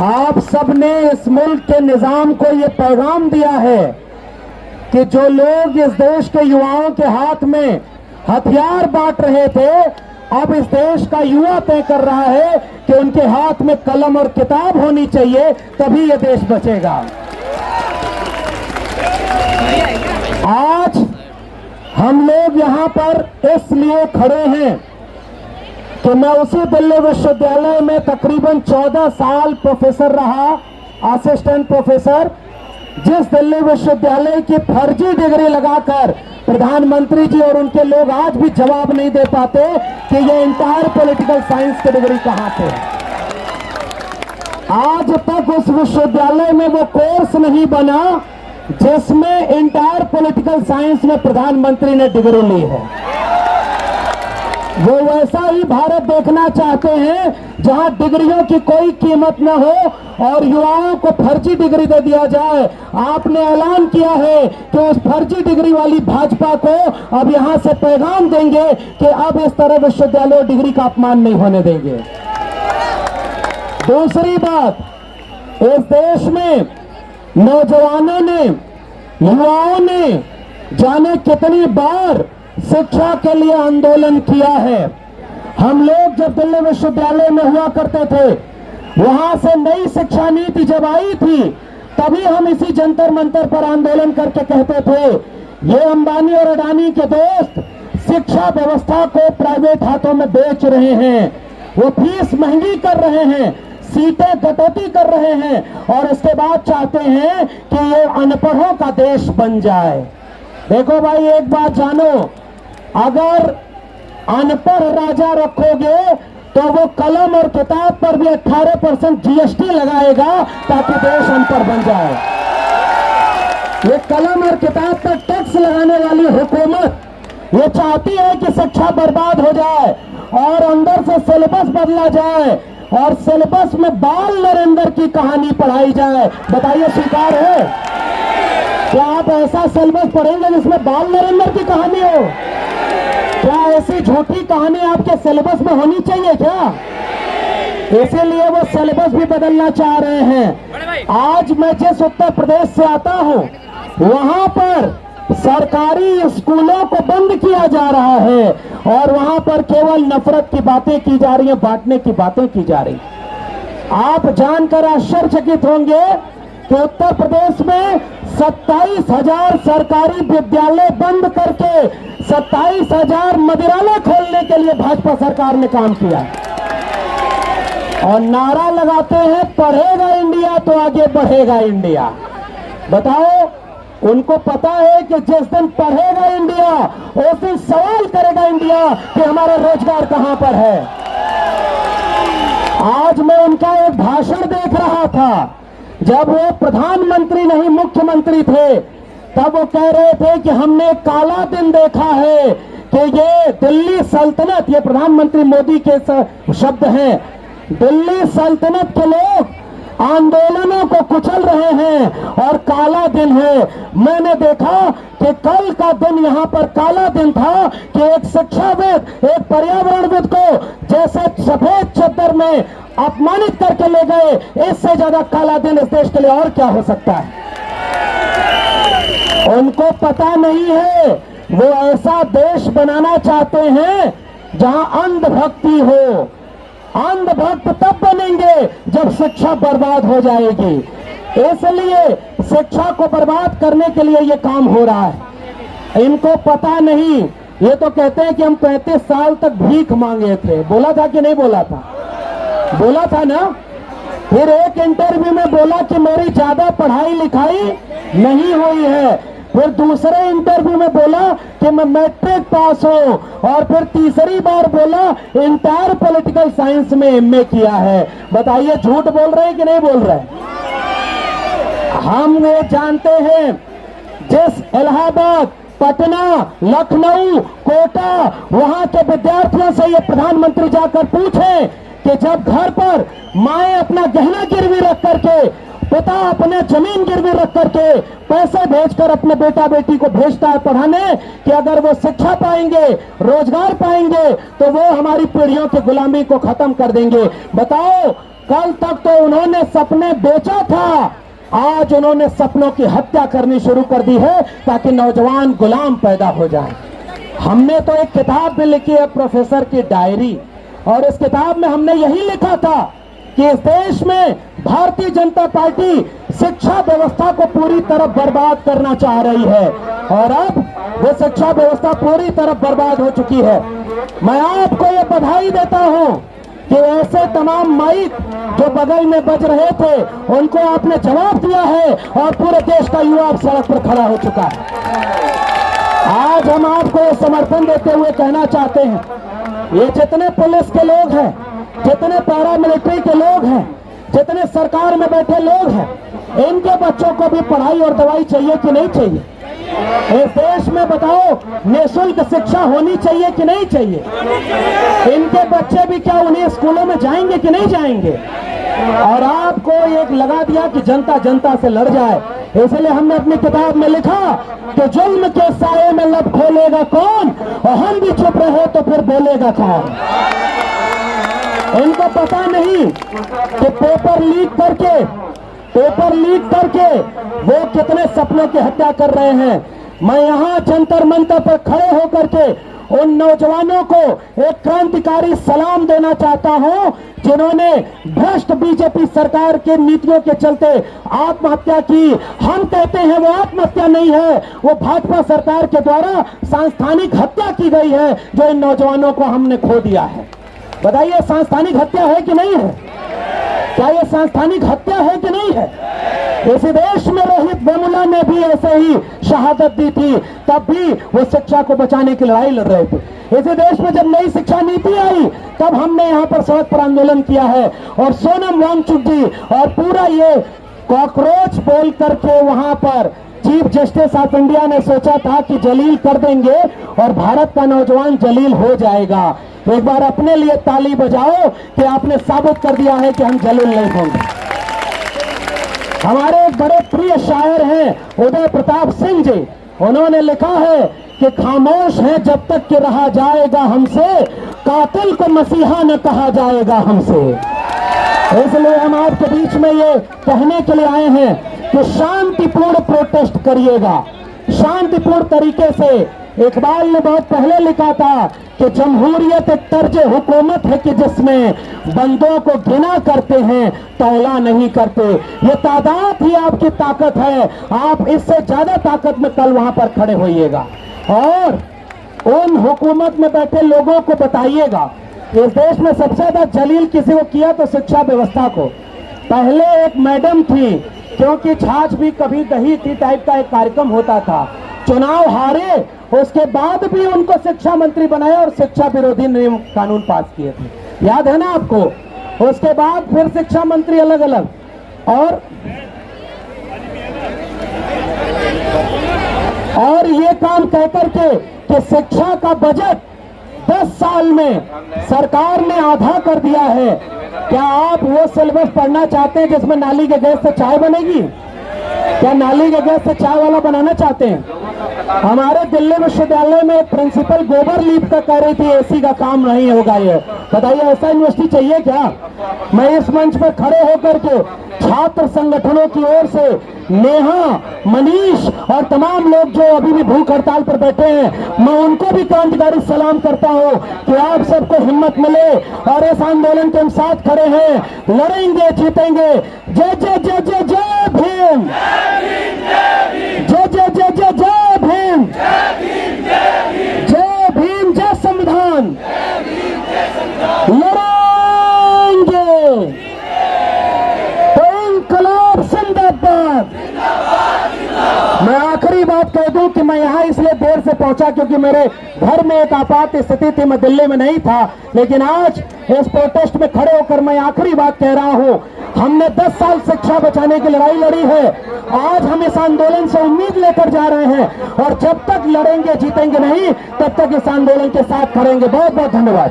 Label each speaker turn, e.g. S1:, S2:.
S1: आप सबने इस मुल्क के निजाम को ये पैगाम दिया है कि जो लोग इस देश के युवाओं के हाथ में हथियार बांट रहे थे, अब इस देश का युवा तय कर रहा है कि उनके हाथ में कलम और किताब होनी चाहिए, तभी ये देश बचेगा। आज हम लोग यहाँ पर इसलिए खड़े हैं कि मैं उसी दिल्ली विश्वविद्यालय में तकरीबन 14 साल प्रोफेसर रहा, असिस्टेंट प्रोफेसर, जिस दिल्ली विश्वविद्यालय की फर्जी डिग्री लगाकर प्रधानमंत्री जी और उनके लोग आज भी जवाब नहीं दे पाते कि ये इंटायर पॉलिटिकल साइंस की डिग्री कहां पे है। आज तक उस विश्वविद्यालय में वो कोर्स नहीं बना जिसमें इंटायर पॉलिटिकल साइंस में प्रधानमंत्री ने डिग्री ली है। वो वैसा ही भारत देखना चाहते हैं जहां डिग्रियों की कोई कीमत न हो और युवाओं को फर्जी डिग्री दे दिया जाए। आपने ऐलान किया है कि उस फर्जी डिग्री वाली भाजपा को अब यहां से पैगाम देंगे कि अब इस तरह विश्वविद्यालय डिग्री का अपमान नहीं होने देंगे। दूसरी बात, इस देश में नौजवानों ने, युवाओं ने जाने कितनी बार शिक्षा के लिए आंदोलन किया है। हम लोग जब दिल्ली विश्वविद्यालय में हुआ करते थे, वहां से नई शिक्षा नीति जब आई थी, तभी हम इसी जंतर मंतर पर आंदोलन करके कहते थे ये अंबानी और अडानी के दोस्त शिक्षा व्यवस्था को प्राइवेट हाथों में बेच रहे हैं, वो फीस महंगी कर रहे हैं, सीटें कटौती कर रहे हैं और इसके बाद चाहते हैं कि ये अनपढ़ों का देश बन जाए। देखो भाई, एक बात जानो, अगर अनपढ़ राजा रखोगे तो वो कलम और किताब पर भी 18% जीएसटी लगाएगा ताकि देश अनपढ़ बन जाए। ये कलम और किताब पर टैक्स लगाने वाली हुकूमत ये चाहती है कि शिक्षा बर्बाद हो जाए और अंदर से सिलेबस बदला जाए और सिलेबस में बाल नरेंद्र की कहानी पढ़ाई जाए। बताइए, स्वीकार है? क्या आप ऐसा सिलेबस पढ़ेंगे जिसमें बाल नरेंद्र की कहानी हो? क्या ऐसी झूठी कहानी आपके सिलेबस में होनी चाहिए क्या? इसीलिए वो सिलेबस भी बदलना चाह रहे हैं। आज मैं जिस उत्तर प्रदेश से आता हूं, वहां पर सरकारी स्कूलों को बंद किया जा रहा है और वहां पर केवल नफरत की बातें की जा रही हैं, बांटने की बातें की जा रही। आप जानकर आश्चर्यचकित होंगे कि उत्तर प्रदेश में 27,000 सरकारी विद्यालय बंद करके 27,000 मदिरालय खोलने के लिए भाजपा सरकार ने काम किया और नारा लगाते हैं पढ़ेगा इंडिया तो आगे बढ़ेगा इंडिया। बताओ, उनको पता है कि जिस दिन पढ़ेगा इंडिया उस दिन सवाल करेगा इंडिया कि हमारा रोजगार कहां पर है। आज मैं उनका एक भाषण देख रहा था, जब वो प्रधानमंत्री नहीं मुख्यमंत्री थे, तब वो कह रहे थे कि हमने काला दिन देखा है कि ये दिल्ली सल्तनत, ये प्रधानमंत्री मोदी के शब्द हैं, दिल्ली सल्तनत के लोग आंदोलनों को कुचल रहे हैं और काला दिन है। मैंने देखा कि कल का दिन यहाँ पर काला दिन था कि एक शिक्षाविद, एक पर्यावरणविद को जैसे सफेद चद्दर में अपमानित करके ले गए, इससे ज्यादा काला दिन इस देश के लिए और क्या हो सकता है। उनको पता नहीं है, वो ऐसा देश बनाना चाहते हैं जहां अंधभक्ति हो। अंधभक्त तब बनेंगे जब शिक्षा बर्बाद हो जाएगी। इसलिए शिक्षा को बर्बाद करने के लिए ये काम हो रहा है। इनको पता नहीं, ये तो कहते हैं कि हम 35 साल तक भीख मांगे थे। बोला था कि नहीं बोला था? बोला था ना। फिर एक इंटरव्यू में बोला कि मेरी ज्यादा पढ़ाई लिखाई नहीं हुई है। फिर दूसरे इंटरव्यू में बोला कि मैं मैट्रिक पास हूं और फिर तीसरी बार बोला इंटायर पॉलिटिकल साइंस में एमए किया है। बताइए, झूठ बोल रहे हैं कि नहीं बोल रहे? हम ये जानते हैं, जिस इलाहाबाद, पटना, लखनऊ, कोटा, वहां के विद्यार्थियों से ये प्रधानमंत्री जाकर पूछें कि जब घर पर माएं अपना गहना गिरवी रख करके, पिता अपने जमीन गिरवी रख करके पैसे भेजकर अपने बेटा बेटी को भेजता है पढ़ाने कि अगर वो शिक्षा पाएंगे, रोजगार पाएंगे तो वो हमारी पीढ़ियों की गुलामी को खत्म कर देंगे। बताओ, कल तक तो उन्होंने सपने बेचा था, आज उन्होंने सपनों की हत्या करनी शुरू कर दी है ताकि नौजवान गुलाम पैदा हो जाए। हमने तो एक किताब भी लिखी है, प्रोफेसर की डायरी, और इस किताब में हमने यही लिखा था कि इस देश में भारतीय जनता पार्टी शिक्षा व्यवस्था को पूरी तरह बर्बाद करना चाह रही है, और अब वो शिक्षा व्यवस्था पूरी तरह बर्बाद हो चुकी है। मैं आपको ये बधाई देता हूं कि ऐसे तमाम माइक जो बगल में बज रहे थे उनको आपने जवाब दिया है और पूरे देश का युवा अब सड़क पर खड़ा हो चुका है। आज हम आपको समर्थन देते हुए कहना चाहते हैं, ये जितने पुलिस के लोग हैं, जितने पैरामिलिट्री के लोग हैं, जितने सरकार में बैठे लोग हैं, इनके बच्चों को भी पढ़ाई और दवाई चाहिए कि नहीं चाहिए? इस देश में बताओ निःशुल्क शिक्षा होनी चाहिए कि नहीं चाहिए? इनके बच्चे भी क्या उन्हें स्कूलों में जाएंगे कि नहीं जाएंगे? और आपको एक लगा दिया कि जनता जनता से लड़ जाए, इसलिए हमने अपनी किताब में लिखा कि जुल्म के साये में लब खोलेगा कौन, और हम भी चुप रहे तो फिर बोलेगा कौन। इनको पता नहीं कि पेपर लीक करके वो कितने सपनों की हत्या कर रहे हैं। मैं यहाँ जंतर मंतर पर खड़े होकर के उन नौजवानों को एक क्रांतिकारी सलाम देना चाहता हूं जिन्होंने भ्रष्ट बीजेपी सरकार के नीतियों के चलते आत्महत्या की। हम कहते हैं वो आत्महत्या नहीं है, वो भाजपा सरकार के द्वारा सांस्थानिक हत्या की गई है जो इन नौजवानों को हमने खो दिया है। बताइए सांस्थानिक हत्या है कि नहीं है? क्या ये सांस्थानिक हत्या है कि नहीं है? इसी देश में रोहित वेमुला ने भी ऐसे ही शहादत दी थी, तब भी वो शिक्षा को बचाने की लड़ाई लड़ रहे थे। इसी देश में जब नई शिक्षा नीति आई तब हमने यहाँ पर सड़क पर आंदोलन किया है, और सोनम वांगचुक जी और पूरा ये कॉकरोच बोल करके वहां पर चीफ जस्टिस ऑफ इंडिया ने सोचा था कि जलील कर देंगे और भारत का नौजवान जलील हो जाएगा। एक बार अपने लिए ताली बजाओ कि आपने साबित कर दिया है कि हम जलील नहीं होंगे। हमारे एक बड़े प्रिय शायर हैं उदय प्रताप सिंह जी, उन्होंने लिखा है कि खामोश है जब तक कि रहा जाएगा हमसे, कातिल को मसीहा न कहा जाएगा हमसे। इसलिए हम आपके बीच में ये कहने के लिए आए हैं कि शांतिपूर्ण प्रोटेस्ट करिएगा, शांतिपूर्ण तरीके से। इकबाल ने बहुत पहले लिखा था कि जमहूरियत एक तर्ज हुकूमत है कि जिसमें बंदों को गिना करते हैं तौला नहीं करते। ये तादाद ही आपकी ताकत है, आप इससे ज्यादा ताकत में कल वहां पर खड़े होइएगा और उन हुकूमत में बैठे लोगों को बताइएगा। इस देश में सबसे ज्यादा जलील किसी को किया तो शिक्षा व्यवस्था को। पहले एक मैडम थी, क्योंकि छाछ भी कभी दही थी टाइप का एक कार्यक्रम होता था, चुनाव हारे, उसके बाद भी उनको शिक्षा मंत्री बनाया और शिक्षा विरोधी नियम कानून पास किए थे, याद है ना आपको? उसके बाद फिर शिक्षा मंत्री अलग अलग, और ये काम कहकर के कि शिक्षा का बजट 10 साल में सरकार ने आधा कर दिया है। क्या आप वो सिलेबस पढ़ना चाहते हैं जिसमें नाली के गैस से चाय बनेगी? क्या नाली के गैस से चाय वाला बनाना चाहते हैं? हमारे दिल्ली विश्वविद्यालय में प्रिंसिपल गोबर लीप का कह रही थी एसी का काम नहीं होगा। ये बताइए ऐसा यूनिवर्सिटी चाहिए क्या? मैं इस मंच पर खड़े होकर के छात्र संगठनों की ओर से नेहा, मनीष और तमाम लोग जो अभी भी भूख हड़ताल पर बैठे हैं, मैं उनको भी क्रांतिकारी सलाम करता हूं कि आप सबको हिम्मत मिले और इस आंदोलन के हम साथ खड़े हैं, लड़ेंगे, जीतेंगे। जय जय जय जय जय भीम, जय जय जय जय जय भीम, जय भीम, जय संविधान, लड़ेंगे तो इंकलाब जिंदाबाद। मैं आखिरी बात कह दूं कि मैं यहाँ इसलिए देर से पहुंचा क्योंकि मेरे घर में एक आपात स्थिति थी, मैं दिल्ली में नहीं था, लेकिन आज इस प्रोटेस्ट में खड़े होकर मैं आखिरी बात कह रहा हूं। हमने 10 साल शिक्षा बचाने की लड़ाई लड़ी है, आज हम इस आंदोलन से उम्मीद लेकर जा रहे हैं और जब तक लड़ेंगे जीतेंगे नहीं तब तक इस आंदोलन के साथ खड़ेंगे। बहुत बहुत धन्यवाद।